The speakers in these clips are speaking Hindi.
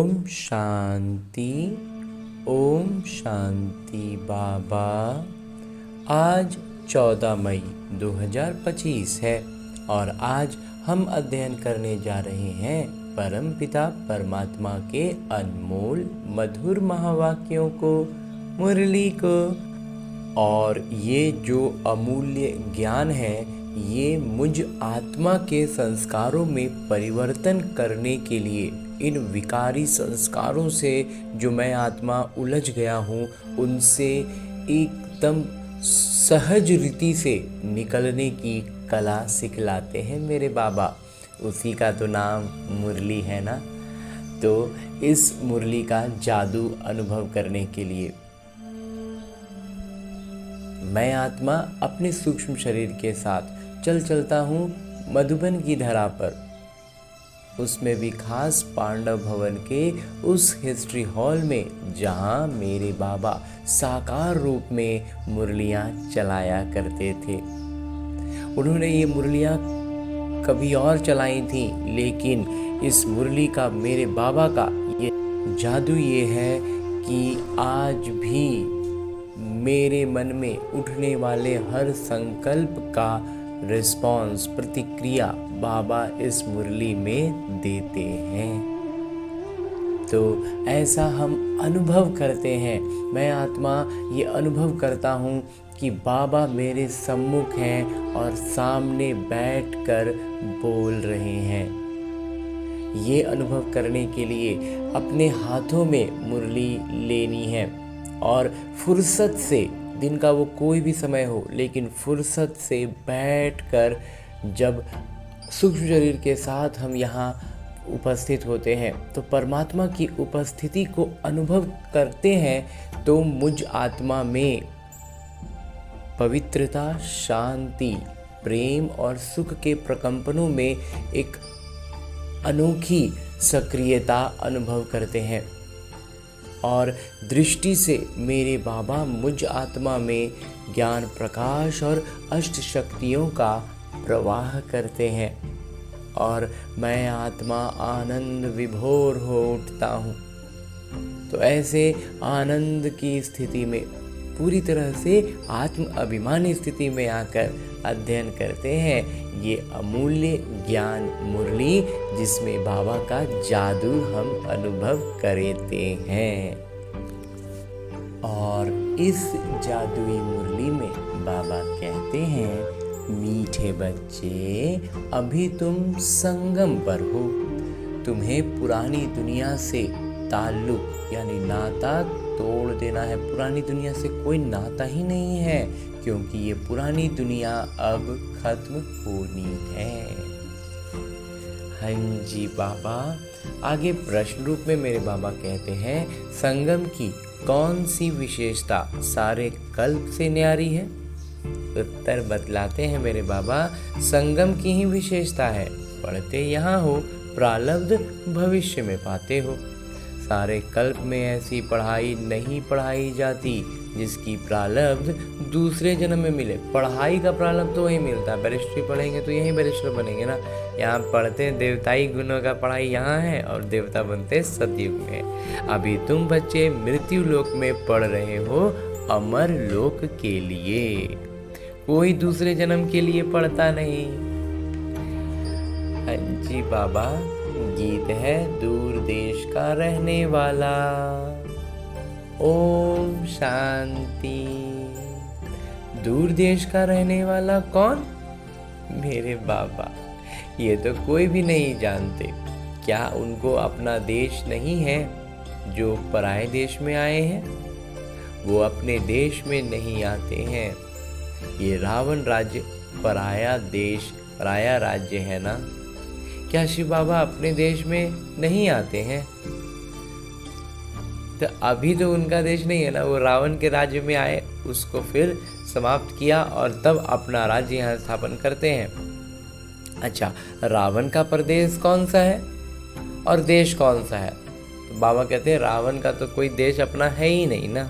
ओम शांति। ओम शांति बाबा। आज 14 मई 2025 है और आज हम अध्ययन करने जा रहे हैं परमपिता परमात्मा के अनमोल मधुर महावाक्यों को, मुरली को। और ये जो अमूल्य ज्ञान है, ये मुझ आत्मा के संस्कारों में परिवर्तन करने के लिए, इन विकारी संस्कारों से जो मैं आत्मा उलझ गया हूँ, उनसे एकदम सहज रीति से निकलने की कला सिखलाते हैं मेरे बाबा। उसी का तो नाम मुरली है ना। तो इस मुरली का जादू अनुभव करने के लिए मैं आत्मा अपने सूक्ष्म शरीर के साथ चलता हूँ मधुबन की धरा पर, उसमें भी खास पांडव भवन के उस हिस्ट्री हॉल में जहाँ मेरे बाबा साकार रूप में मुरलियाँ चलाया करते थे। उन्होंने ये मुरलियाँ कभी और चलाई थी, लेकिन इस मुरली का, मेरे बाबा का ये जादू ये है कि आज भी मेरे मन में उठने वाले हर संकल्प का रिस्पॉन्स, प्रतिक्रिया बाबा इस मुरली में देते हैं। तो ऐसा हम अनुभव करते हैं। मैं आत्मा ये अनुभव करता हूँ कि बाबा मेरे सम्मुख हैं और सामने बैठकर बोल रहे हैं। ये अनुभव करने के लिए अपने हाथों में मुरली लेनी है और फुर्सत से, दिन का वो कोई भी समय हो, लेकिन फुर्सत से बैठकर जब सूक्ष्म शरीर के साथ हम यहाँ उपस्थित होते हैं तो परमात्मा की उपस्थिति को अनुभव करते हैं, तो मुझ आत्मा में पवित्रता, शांति, प्रेम और सुख के प्रकंपनों में एक अनोखी सक्रियता अनुभव करते हैं। और दृष्टि से मेरे बाबा मुझ आत्मा में ज्ञान, प्रकाश और अष्ट शक्तियों का प्रवाह करते हैं और मैं आत्मा आनंद विभोर हो उठता हूँ। तो ऐसे आनंद की स्थिति में, पूरी तरह से आत्म अभिमानी स्थिति में आकर अध्ययन करते हैं ये अमूल्य ज्ञान मुरली, जिसमें बाबा का जादू हम अनुभव करते हैं। और इस जादुई मुरली में बाबा कहते हैं, मीठे बच्चे, अभी तुम संगम पर हो। तुम्हें पुरानी दुनिया से ताल्लुक यानी नाता तोड़ देना है। पुरानी दुनिया से कोई नाता ही नहीं है, क्योंकि ये पुरानी दुनिया अब खत्म होनी है। हाँ जी बाबा। आगे प्रश्न रूप में मेरे बाबा कहते हैं, संगम की कौन सी विशेषता सारे कल्प से न्यारी है? उत्तर बतलाते हैं मेरे बाबा, संगम की ही विशेषता है। पढ़ते यहाँ हो, प्रारब्ध भविष्य में पाते हो। सारे कल्प में ऐसी पढ़ाई नहीं पढ़ाई जाती जिसकी प्रारब्ध दूसरे जन्म में मिले। पढ़ाई का प्रारब्ध तो वही मिलता है, बैरिस्ट्री पढ़ेंगे तो यही बैरिस्टर बनेंगे ना। यहाँ पढ़ते हैं देवताई गुणों का पढ़ाई यहाँ है और देवता बनते सतयुग में। अभी तुम बच्चे मृत्यु लोक में पढ़ रहे हो अमर लोक के लिए, कोई दूसरे जन्म के लिए पढ़ता नहीं। हाँ जी बाबा। गीत है, दूर देश का रहने वाला। ओम शांति। दूर देश का रहने वाला कौन? मेरे बाबा। ये तो कोई भी नहीं जानते। क्या उनको अपना देश नहीं है जो पराये देश में आए हैं? वो अपने देश में नहीं आते हैं। ये रावण राज्य पराया देश, पराया राज्य है ना। क्या शिव बाबा अपने देश में नहीं आते हैं? तो अभी तो उनका देश नहीं है ना, वो रावण के राज्य में आए, उसको फिर समाप्त किया और तब अपना राज्य यहाँ स्थापन करते हैं। अच्छा, रावण का प्रदेश कौन सा है और देश कौन सा है? तो बाबा कहते हैं रावण का तो कोई देश अपना है ही नहीं ना,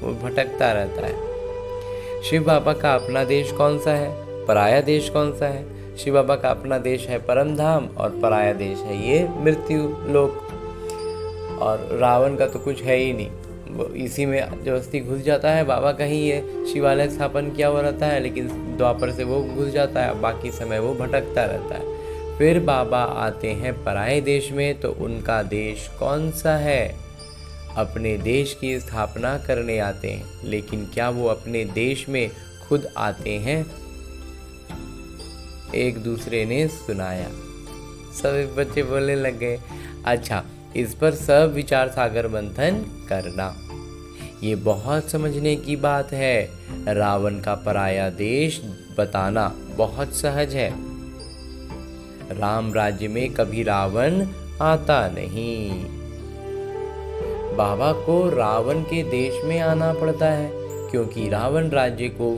वो भटकता रहता है। शिव बाबा का अपना देश कौन सा है, पराया देश कौन सा है? शिव बाबा का अपना देश है परम धाम और पराया देश है ये मृत्यु लोक। और रावण का तो कुछ है ही नहीं, वो इसी में जबरदस्ती घुस जाता है। बाबा का ही ये शिवालय स्थापन किया हुआ रहता है, लेकिन द्वापर से वो घुस जाता है, बाकी समय वो भटकता रहता है। फिर बाबा आते हैं पराये देश में, तो उनका देश कौन सा है? अपने देश की स्थापना करने आते हैं, लेकिन क्या वो अपने देश में खुद आते हैं? एक दूसरे ने सुनाया। सभी बच्चे बोलने लग गए, अच्छा, इस पर सब विचार सागर मंथन करना। ये बहुत समझने की बात है। रावण का पराया देश बताना बहुत सहज है। राम राज्य में कभी रावण आता नहीं। बाबा को रावण के देश में आना पड़ता है, क्योंकि रावण राज्य को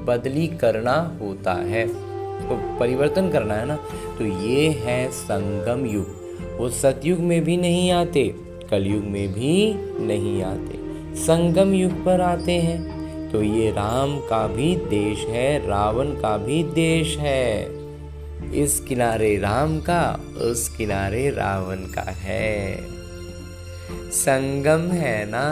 बदली करना होता है, तो परिवर्तन करना है ना। तो ये है संगम युग। वो सतयुग में भी नहीं आते, कलयुग में भी नहीं आते, संगम युग पर आते हैं। तो ये राम का भी देश है, रावण का भी देश है। इस किनारे राम का, उस किनारे रावण का है। संगम है ना।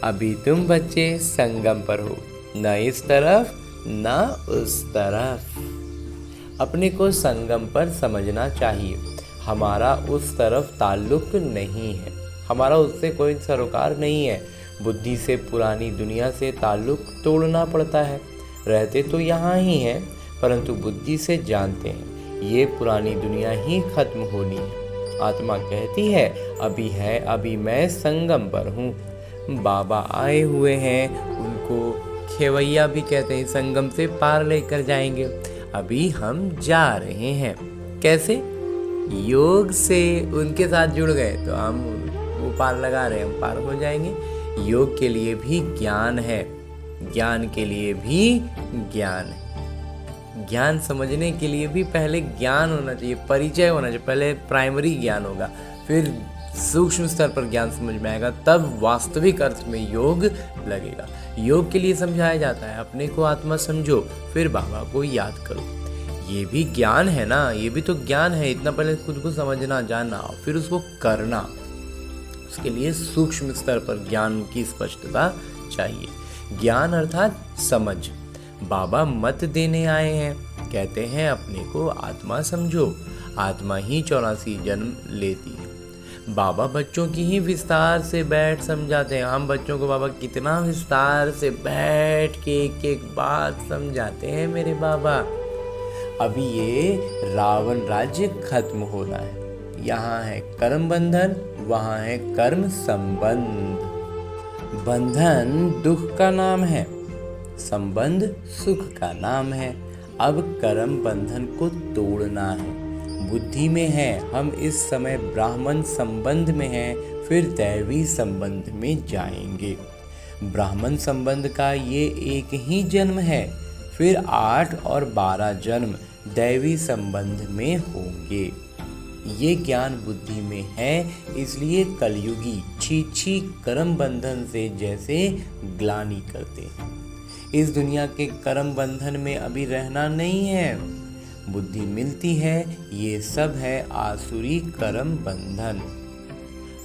अभी तुम बच्चे संगम पर हो, न इस तरफ न उस तरफ। अपने को संगम पर समझना चाहिए। हमारा उस तरफ ताल्लुक नहीं है, हमारा उससे कोई सरोकार नहीं है। बुद्धि से पुरानी दुनिया से ताल्लुक तोड़ना पड़ता है। रहते तो यहाँ ही हैं, परंतु बुद्धि से जानते हैं ये पुरानी दुनिया ही खत्म होनी है। आत्मा कहती है अभी मैं संगम पर हूँ। बाबा आए हुए हैं, उनको खेवैया भी कहते हैं, संगम से पार लेकर जाएंगे। अभी हम जा रहे हैं। कैसे? योग से उनके साथ जुड़ गए तो हम वो पार लगा रहे हैं, हम पार हो जाएंगे। योग के लिए भी ज्ञान है, ज्ञान के लिए भी ज्ञान है। ज्ञान समझने के लिए भी पहले ज्ञान होना चाहिए, परिचय होना चाहिए। पहले प्राइमरी ज्ञान होगा, फिर सूक्ष्म स्तर पर ज्ञान समझ में आएगा, तब वास्तविक अर्थ में योग लगेगा। योग के लिए समझाया जाता है अपने को आत्मा समझो, फिर बाबा को याद करो। ये भी ज्ञान है ना, ये भी तो ज्ञान है। इतना पहले खुद को समझना, जानना, फिर उसको करना। उसके लिए सूक्ष्म स्तर पर ज्ञान की स्पष्टता चाहिए। ज्ञान अर्थात समझ। बाबा मत देने आए हैं, कहते हैं अपने को आत्मा समझो। आत्मा ही 84 जन्म लेती है। बाबा बच्चों की ही विस्तार से बैठ समझाते हैं। हम बच्चों को बाबा कितना विस्तार से बैठ के एक एक बात समझाते हैं मेरे बाबा। अभी ये रावण राज्य खत्म होना है। यहाँ है कर्म बंधन, वहाँ है कर्म संबंध। बंधन दुख का नाम है, संबंध सुख का नाम है। अब कर्म बंधन को तोड़ना है। बुद्धि में है, हम इस समय ब्राह्मण संबंध में हैं, फिर दैवी संबंध में जाएंगे। ब्राह्मण संबंध का ये एक ही जन्म है, फिर 8 और 12 जन्म दैवी संबंध में होंगे। ये ज्ञान बुद्धि में है, इसलिए कलयुगी छी कर्म बंधन से जैसे ग्लानि करते हैं। इस दुनिया के कर्म बंधन में अभी रहना नहीं है। बुद्धि मिलती है, ये सब है आसुरी कर्म बंधन।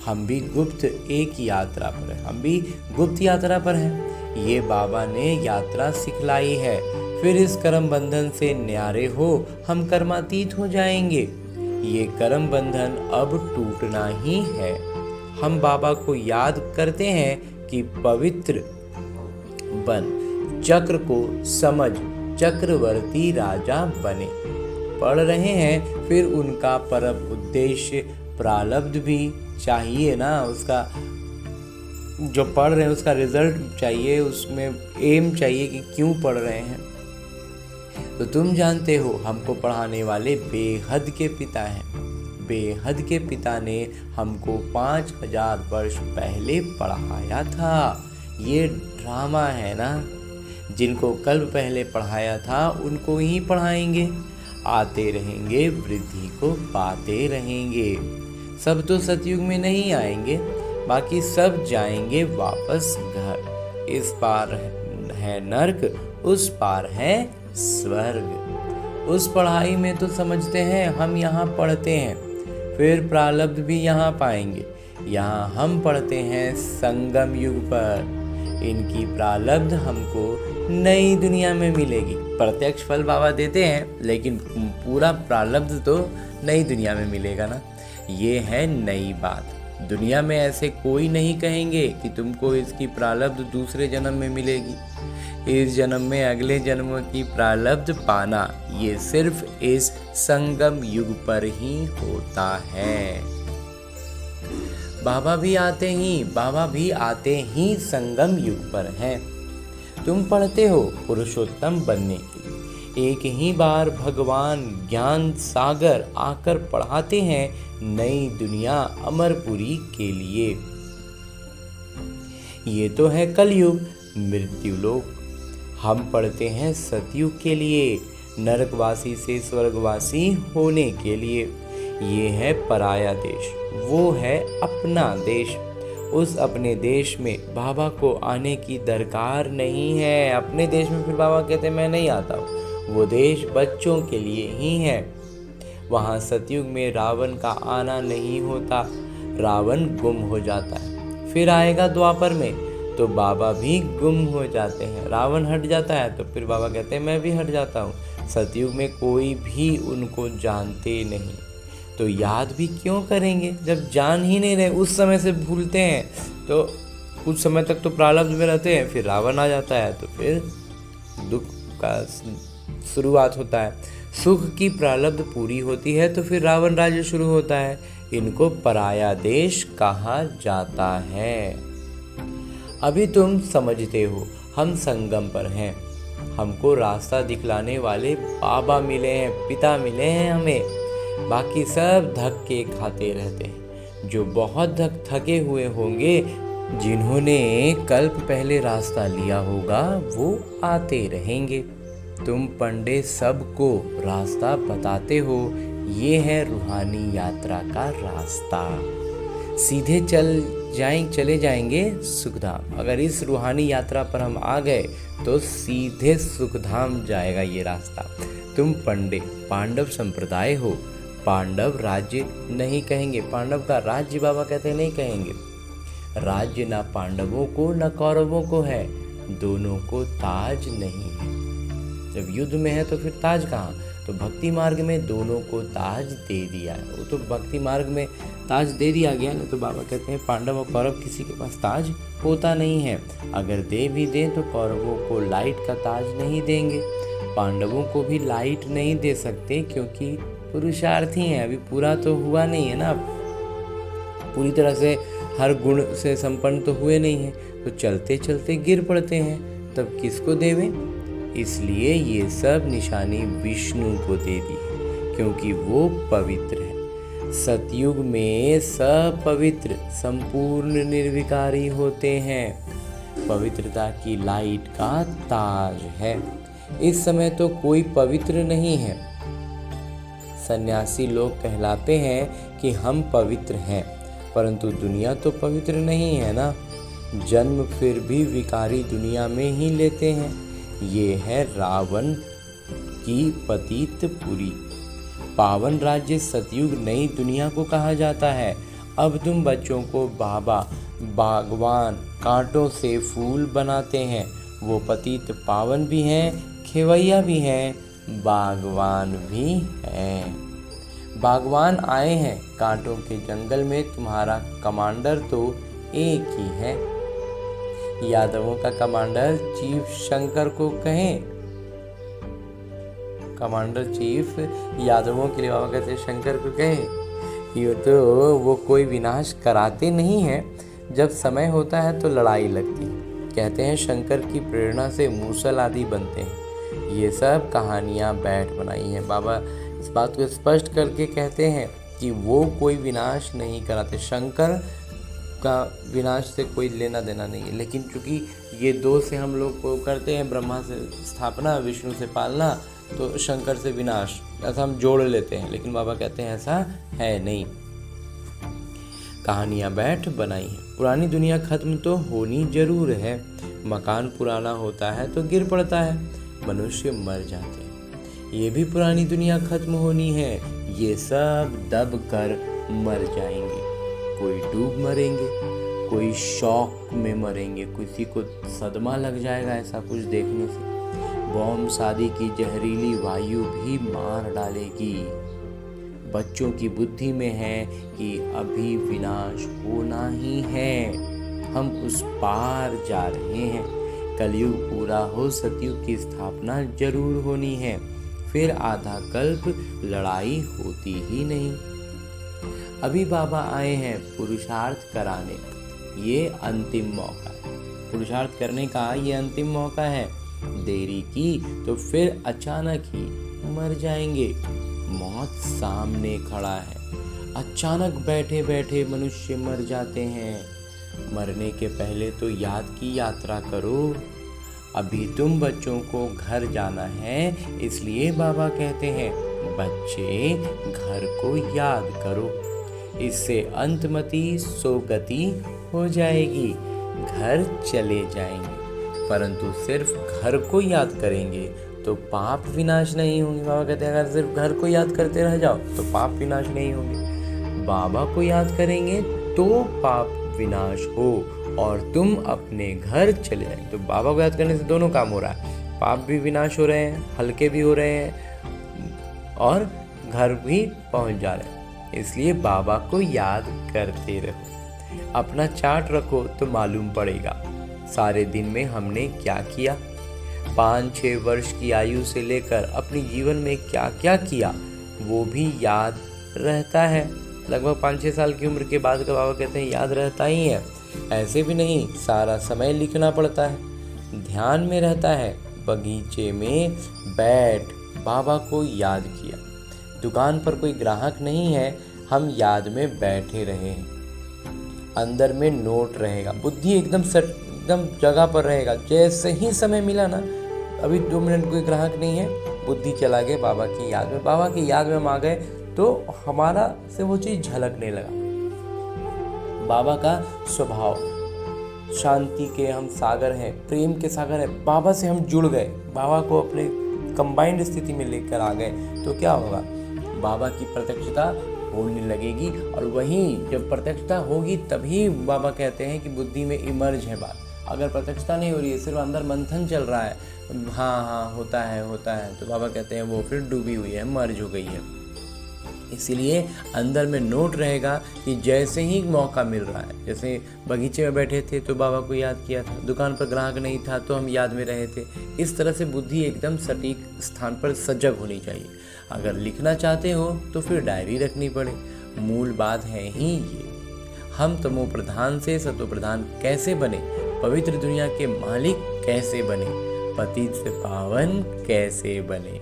हम भी गुप्त एक यात्रा पर हैं, हम भी गुप्त यात्रा पर हैं। ये बाबा ने यात्रा सिखलाई है। फिर इस कर्म बंधन से न्यारे हो, हम कर्मातीत हो जाएंगे। ये कर्म बंधन अब टूटना ही है। हम बाबा को याद करते हैं कि पवित्र बन, चक्र को समझ, चक्रवर्ती राजा बने। पढ़ रहे हैं, फिर उनका परम उद्देश्य प्रारब्ध भी चाहिए ना। उसका जो पढ़ रहे हैं उसका रिजल्ट चाहिए, उसमें एम चाहिए कि क्यों पढ़ रहे हैं। तो तुम जानते हो हमको पढ़ाने वाले बेहद के पिता हैं। बेहद के पिता ने हमको 5000 वर्ष पहले पढ़ाया था। ये ड्रामा है ना। जिनको कल पहले पढ़ाया था उनको ही पढ़ाएंगे। आते रहेंगे, वृद्धि को पाते रहेंगे। सब तो सतयुग में नहीं आएंगे, बाकी सब जाएंगे वापस घर। इस पार है नर्क, उस पार है स्वर्ग। उस पढ़ाई में तो समझते हैं हम यहाँ पढ़ते हैं, फिर प्रारब्ध भी यहाँ पाएंगे। यहाँ हम पढ़ते हैं संगम युग पर। इनकी प्रारब्ध हमको नई दुनिया में मिलेगी। प्रत्यक्ष फल बाबा देते हैं, लेकिन पूरा प्रारब्ध तो नई दुनिया में मिलेगा ना। ये है नई बात। दुनिया में ऐसे कोई नहीं कहेंगे कि तुमको इसकी प्रारब्ध दूसरे जन्म में मिलेगी। इस जन्म में अगले जन्म की प्रारब्ध पाना, ये सिर्फ इस संगम युग पर ही होता है। बाबा भी आते ही संगम युग पर हैं। तुम पढ़ते हो पुरुषोत्तम बनने के लिए। एक ही बार भगवान ज्ञान सागर आकर पढ़ाते हैं नई दुनिया अमरपुरी के लिए। ये तो है कलयुग, मृत्युलोक। हम पढ़ते हैं सतयुग के लिए, नरकवासी से स्वर्गवासी होने के लिए। ये है पराया देश, वो है अपना देश। उस अपने देश में बाबा को आने की दरकार नहीं है। अपने देश में फिर बाबा कहते मैं नहीं आता हूँ। वो देश बच्चों के लिए ही है। वहाँ सतयुग में रावण का आना नहीं होता, रावण गुम हो जाता है। फिर आएगा द्वापर में तो बाबा भी गुम हो जाते हैं। रावण हट जाता है तो फिर बाबा कहते हैं मैं भी हट जाता हूँ। सतयुग में कोई भी उनको जानते नहीं, तो याद भी क्यों करेंगे जब जान ही नहीं रहे। उस समय से भूलते हैं तो कुछ समय तक तो प्रारब्ध में रहते हैं, फिर रावण आ जाता है तो फिर दुख का शुरुआत होता है। सुख की प्रारब्ध पूरी होती है तो फिर रावण राज्य शुरू होता है। इनको पराया देश कहा जाता है। अभी तुम समझते हो हम संगम पर हैं। हमको रास्ता दिखलाने वाले बाबा मिले हैं, पिता मिले हैं हमें। बाकी सब धक्के खाते रहते हैं। जो बहुत थके हुए होंगे, जिन्होंने कल्प पहले रास्ता लिया होगा, वो आते रहेंगे। तुम पंडे सबको रास्ता बताते हो। ये है रूहानी यात्रा का रास्ता। सीधे चले जाएंगे सुखधाम। अगर इस रूहानी यात्रा पर हम आ गए तो सीधे सुखधाम जाएगा ये रास्ता। तुम पंडे पांडव संप्रदाय हो। पांडव राज्य नहीं कहेंगे, पांडव का राज्य बाबा कहते नहीं कहेंगे। राज्य ना पांडवों को न कौरवों को है, दोनों को ताज नहीं है। जब युद्ध में है तो फिर ताज कहाँ? तो भक्ति मार्ग में दोनों को ताज दे दिया है। वो तो भक्ति मार्ग में ताज दे दिया गया ना। तो बाबा कहते हैं पांडव और कौरव किसी के पास ताज होता नहीं है। अगर दे भी दें तो कौरवों को लाइट का ताज नहीं देंगे, पांडवों को भी लाइट नहीं दे सकते, क्योंकि पुरुषार्थी हैं। अभी पूरा तो हुआ नहीं है ना, पूरी तरह से हर गुण से संपन्न तो हुए नहीं हैं। तो चलते चलते गिर पड़ते हैं, तब किसको देवें? इसलिए ये सब निशानी विष्णु को दे दी है, क्योंकि वो पवित्र है। सतयुग में सब पवित्र संपूर्ण निर्विकारी होते हैं। पवित्रता की लाइट का ताज है। इस समय तो कोई पवित्र नहीं है। सन्यासी लोग कहलाते हैं कि हम पवित्र हैं, परंतु दुनिया तो पवित्र नहीं है ना। जन्म फिर भी विकारी दुनिया में ही लेते हैं। ये है रावण की पतितपुरी। पावन राज्य सतयुग नई दुनिया को कहा जाता है। अब तुम बच्चों को बाबा बागवान कांटों से फूल बनाते हैं। वो पतित पावन भी हैं, खेवैया भी हैं, बागवान भी हैं। बागवान आए हैं कांटों के जंगल में। तुम्हारा कमांडर तो एक ही है। यादवों का कमांडर चीफ शंकर को कहें। कमांडर चीफ यादवों के लिए बाबा कहते हैं शंकर को कहें। ये तो वो कोई विनाश कराते नहीं हैं। जब समय होता है तो लड़ाई लगती है। कहते हैं शंकर की प्रेरणा से मूसल आदि बनते हैं। ये सब कहानियाँ बैठ बनाई हैं। बाबा इस बात को स्पष्ट करके कहते हैं कि वो कोई विनाश नहीं कराते। शंकर का विनाश से कोई लेना देना नहीं है। लेकिन चूंकि ये दो से हम लोग को करते हैं, ब्रह्मा से स्थापना, विष्णु से पालना, तो शंकर से विनाश, ऐसा हम जोड़ लेते हैं। लेकिन बाबा कहते हैं ऐसा है नहीं। कहानियाँ बैठ बनाई हैं। पुरानी दुनिया खत्म तो होनी जरूर है। मकान पुराना होता है तो गिर पड़ता है, मनुष्य मर जाते हैं। ये भी पुरानी दुनिया खत्म होनी है। ये सब दब कर मर जाएंगे। कोई डूब मरेंगे, कोई शॉक में मरेंगे, किसी को सदमा लग जाएगा ऐसा कुछ देखने से। बॉम्ब शादी की जहरीली वायु भी मार डालेगी। बच्चों की बुद्धि में है कि अभी विनाश होना ही है, हम उस पार जा रहे हैं। कलयुग पूरा हो, सतयुग की स्थापना जरूर होनी है, फिर आधा कल्प लड़ाई होती ही नहीं। अभी बाबा आए हैं पुरुषार्थ कराने, ये अंतिम मौका है। पुरुषार्थ करने का ये अंतिम मौका है। देरी की तो फिर अचानक ही मर जाएंगे। मौत सामने खड़ा है। अचानक बैठे बैठे मनुष्य मर जाते हैं। मरने के पहले तो याद की यात्रा करो। अभी तुम बच्चों को घर जाना है, इसलिए बाबा कहते हैं बच्चे घर को याद करो। इससे अंतमति सोगति हो जाएगी, घर चले जाएंगे। परंतु सिर्फ घर को याद करेंगे तो पाप विनाश नहीं होंगे। बाबा कहते हैं अगर सिर्फ घर को याद करते रह जाओ तो पाप विनाश नहीं होंगे। बाबा को याद करेंगे तो पाप विनाश हो और तुम अपने घर चले जाएंगे। तो बाबा को याद करने से दोनों काम हो रहा है, पाप भी विनाश हो रहे हैं, हल्के भी हो रहे हैं और घर भी पहुंच जा रहे हैं। इसलिए बाबा को याद करते रहो। अपना चार्ट रखो तो मालूम पड़ेगा सारे दिन में हमने क्या किया। 5-6 वर्ष की आयु से लेकर अपने जीवन में क्या क्या किया वो भी याद रहता है। लगभग 5-6 साल की उम्र के बाद का बाबा कहते हैं याद रहता ही है। ऐसे भी नहीं, सारा समय लिखना पड़ता है, ध्यान में रहता है। बगीचे में बैठ बाबा को याद किया। दुकान पर कोई ग्राहक नहीं है, हम याद में बैठे रहे हैं। अंदर में नोट रहेगा, बुद्धि एकदम जगह पर रहेगा। जैसे ही समय मिला ना, अभी 2 मिनट कोई ग्राहक नहीं है, बुद्धि चला गया बाबा की याद में। बाबा की याद में हम आ गए तो हमारा से वो चीज़ झलकने लगा। बाबा का स्वभाव शांति के हम सागर हैं, प्रेम के सागर हैं। बाबा से हम जुड़ गए, बाबा को अपने कंबाइंड स्थिति में लेकर आ गए तो क्या होगा, बाबा की प्रत्यक्षता होने लगेगी। और वहीं जब प्रत्यक्षता होगी तभी बाबा कहते हैं कि बुद्धि में इमर्ज है बात। अगर प्रत्यक्षता नहीं हो रही है, सिर्फ अंदर मंथन चल रहा है, हाँ होता है, तो बाबा कहते हैं वो फिर डूबी हुई है, मर्ज हो गई है। इसीलिए अंदर में नोट रहेगा कि जैसे ही मौका मिल रहा है, जैसे बगीचे में बैठे थे तो बाबा को याद किया था, दुकान पर ग्राहक नहीं था तो हम याद में रहे थे। इस तरह से बुद्धि एकदम सटीक स्थान पर सजग होनी चाहिए। अगर लिखना चाहते हो तो फिर डायरी रखनी पड़े। मूल बात है ही ये, हम तमो प्रधान से सतो प्रधान कैसे बने, पवित्र दुनिया के मालिक कैसे बने, पतित से पावन कैसे बने।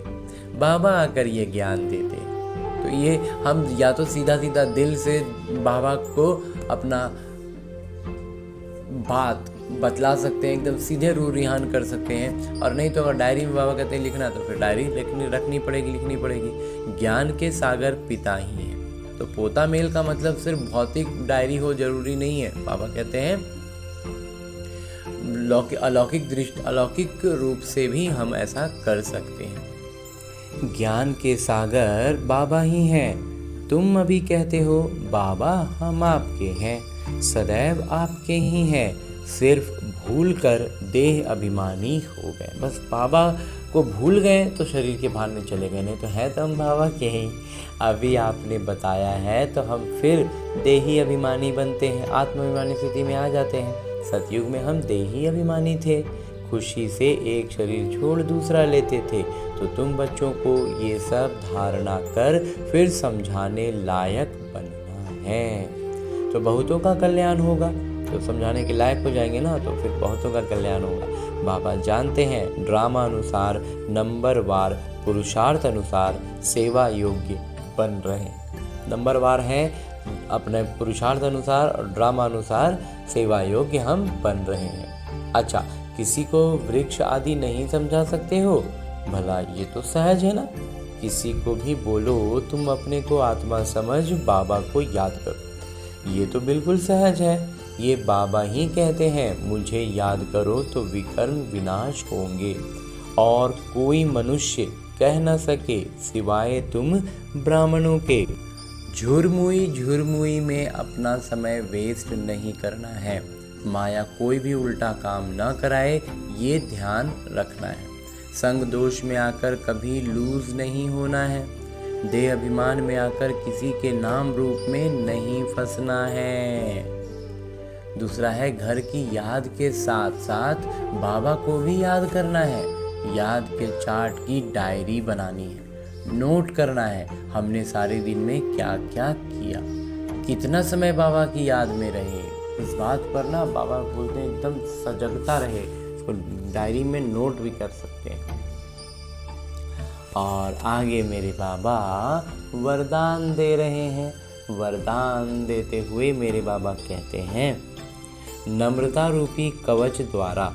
बाबा आकर ये ज्ञान देते तो ये हम या तो सीधा सीधा दिल से बाबा को अपना बात बतला सकते हैं, एकदम सीधे रूह रिहान कर सकते हैं। और नहीं तो अगर डायरी में बाबा कहते हैं लिखना तो फिर डायरी लिखनी पड़ेगी। ज्ञान के सागर पिता ही हैं, तो पोता मेल का मतलब सिर्फ भौतिक डायरी हो जरूरी नहीं है। बाबा कहते हैं अलौकिक रूप से भी हम ऐसा कर सकते हैं। ज्ञान के सागर बाबा ही हैं। तुम अभी कहते हो बाबा हम आपके हैं, सदैव आपके ही हैं, सिर्फ भूल कर देह अभिमानी हो गए। बस बाबा को भूल गए तो शरीर के भान में चले गए, नहीं तो है तो हम बाबा के ही। अभी आपने बताया है तो हम फिर देही अभिमानी बनते हैं, आत्माभिमानी स्थिति में आ जाते हैं। सतयुग में हम देही अभिमानी थे, खुशी से एक शरीर छोड़ दूसरा लेते थे। तो तुम बच्चों को ये सब धारणा कर फिर समझाने लायक बनना है, तो बहुतों का कल्याण होगा। तो समझाने के लायक हो जाएंगे ना, तो फिर बहुतों का कल्याण होगा। बाबा जानते हैं ड्रामा अनुसार, नंबरवार, पुरुषार्थ अनुसार सेवा योग्य बन रहे हैं। नंबरवार है अपने पुरुषार्थ अनुसार और ड्रामा अनुसार सेवा योग्य हम बन रहे हैं। अच्छा, किसी को वृक्ष आदि नहीं समझा सकते हो, भला ये तो सहज है ना। किसी को भी बोलो तुम अपने को आत्मा समझ बाबा को याद करो, ये तो बिल्कुल सहज है। ये बाबा ही कहते हैं मुझे याद करो तो विकर्म विनाश होंगे और कोई मनुष्य कह न सके सिवाय तुम ब्राह्मणों के। झुरमुई झुरमुई में अपना समय वेस्ट नहीं करना है। माया कोई भी उल्टा काम न कराए, ये ध्यान रखना है। संग दोष में आकर कभी लूज नहीं होना है। देह अभिमान में आकर किसी के नाम रूप में नहीं फंसना है। दूसरा है, घर की याद के साथ साथ बाबा को भी याद करना है। याद के चार्ट की डायरी बनानी है। नोट करना है हमने सारे दिन में क्या क्या किया, कितना समय बाबा की याद में रहे। इस बात पर ना बाबा बोलते हैं एकदम सजगता रहे। इसको डायरी में नोट भी कर सकते हैं। और आगे मेरे बाबा वरदान दे रहे हैं। वरदान देते हुए मेरे बाबा कहते हैं, नम्रता रूपी कवच द्वारा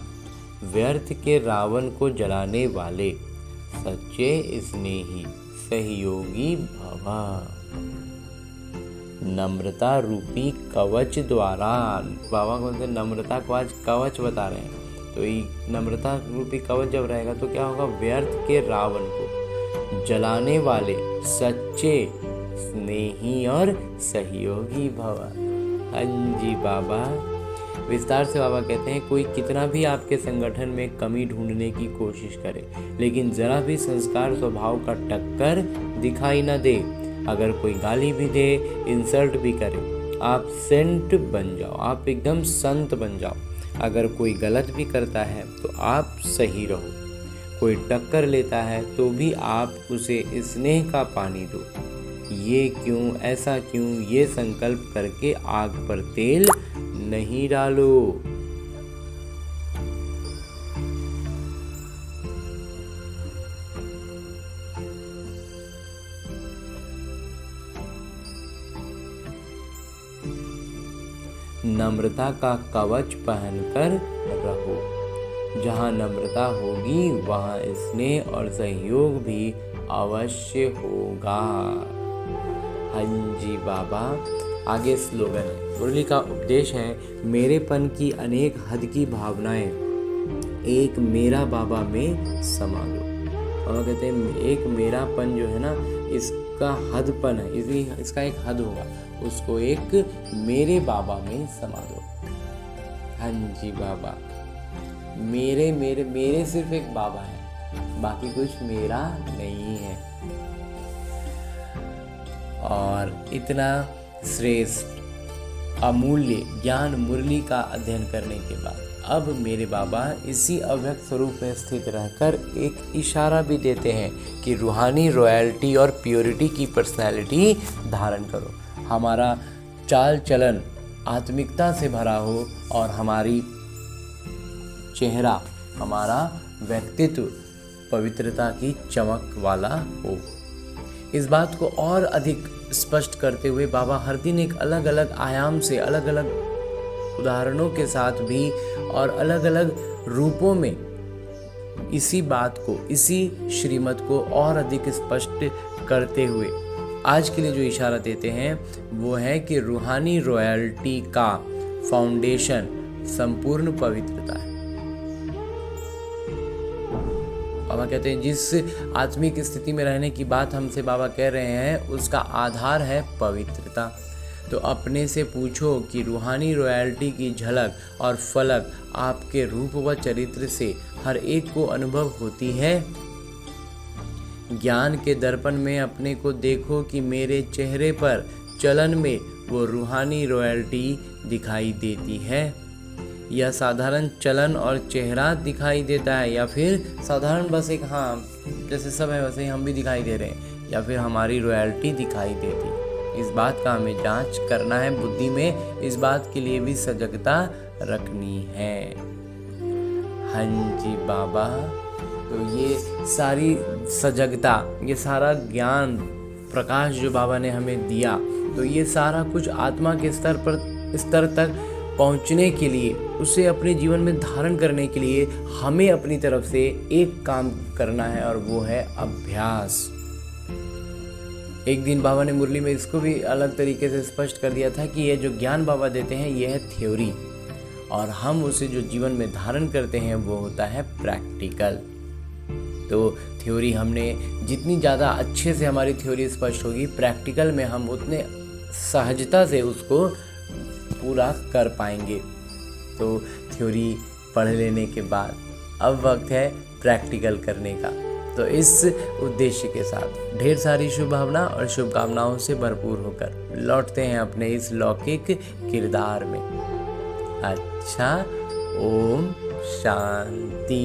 व्यर्थ के रावण को जलाने वाले सच्चे स्नेही सहयोगी भव। नम्रता रूपी कवच द्वारा, बाबा को नम्रता को आज कवच बता रहे हैं। तो ये नम्रता रूपी कवच जब रहेगा तो क्या होगा, व्यर्थ के रावण को जलाने वाले सच्चे स्नेही और सहयोगी भव। हाँ जी बाबा। विस्तार से बाबा कहते हैं, कोई कितना भी आपके संगठन में कमी ढूंढने की कोशिश करे, लेकिन जरा भी संस्कार स्वभाव का टक्कर दिखाई न दे। अगर कोई गाली भी दे, इंसल्ट भी करे, आप सेंट बन जाओ, आप एकदम संत बन जाओ। अगर कोई गलत भी करता है तो आप सही रहो। कोई टक्कर लेता है तो भी आप उसे स्नेह का पानी दो। ये क्यों, ऐसा क्यों, ये संकल्प करके आग पर तेल नहीं डालो। नम्रता का कवच पहनकर रहो। जहाँ नम्रता होगी वहाँ स्नेह और सहयोग भी अवश्य होगा। हाँ जी बाबा। आगे स्लोगन है, मुरली का उपदेश है, मेरेपन की अनेक हद की भावनाएं एक मेरा बाबा में समा दो। बाबा कहते हैं एक मेरापन जो है ना, इसका हदपन है, इसका एक हद होगा, उसको एक मेरे बाबा में समा दो। हाँ जी बाबा। मेरे मेरे मेरे सिर्फ एक बाबा है, बाकी कुछ मेरा नहीं है। और इतना श्रेष्ठ अमूल्य ज्ञान मुरली का अध्ययन करने के बाद अब मेरे बाबा इसी अव्यक्त स्वरूप में स्थित रहकर एक इशारा भी देते हैं कि रूहानी रॉयल्टी और प्योरिटी की पर्सनैलिटी धारण करो। हमारा चाल चलन आत्मिकता से भरा हो और हमारी चेहरा, हमारा व्यक्तित्व पवित्रता की चमक वाला हो। इस बात को और अधिक स्पष्ट करते हुए बाबा हर दिन एक अलग अलग आयाम से, अलग अलग उदाहरणों के साथ भी और अलग अलग रूपों में इसी बात को, इसी श्रीमत को और अधिक स्पष्ट करते हुए आज के लिए जो इशारा देते हैं वो है कि रूहानी रॉयल्टी का फाउंडेशन संपूर्ण पवित्रता है। बाबा कहते हैं जिस आत्मिक स्थिति में रहने की बात हमसे बाबा कह रहे हैं उसका आधार है पवित्रता। तो अपने से पूछो कि रूहानी रॉयल्टी की झलक और फलक आपके रूप व चरित्र से हर एक को अनुभव होती है। ज्ञान के दर्पण में अपने को देखो कि मेरे चेहरे पर चलन में वो रूहानी रॉयल्टी दिखाई देती है, या साधारण चलन और चेहरा दिखाई देता है, या फिर साधारण बस एक हाँ जैसे सब है वैसे ही हम भी दिखाई दे रहे हैं, या फिर हमारी रॉयल्टी दिखाई देती। इस बात का हमें जांच करना है, बुद्धि में इस बात के लिए भी सजगता रखनी है। हाँ जी बाबा। तो ये सारी सजगता, ये सारा ज्ञान प्रकाश जो बाबा ने हमें दिया, तो ये सारा कुछ आत्मा के स्तर तक पहुंचने के लिए, उसे अपने जीवन में धारण करने के लिए हमें अपनी तरफ से एक काम करना है और वो है अभ्यास। एक दिन बाबा ने मुरली में इसको भी अलग तरीके से स्पष्ट कर दिया था कि ये जो ज्ञान बाबा देते हैं ये है थ्योरी, और हम उसे जो जीवन में धारण करते हैं वो होता है प्रैक्टिकल। तो थ्योरी हमने जितनी ज़्यादा अच्छे से हमारी थ्योरी स्पष्ट होगी, प्रैक्टिकल में हम उतने सहजता से उसको पूरा कर पाएंगे। तो थ्योरी पढ़ लेने के बाद अब वक्त है प्रैक्टिकल करने का। तो इस उद्देश्य के साथ ढेर सारी शुभभावना और शुभकामनाओं से भरपूर होकर लौटते हैं अपने इस लौकिक किरदार में। अच्छा, ओम शांति।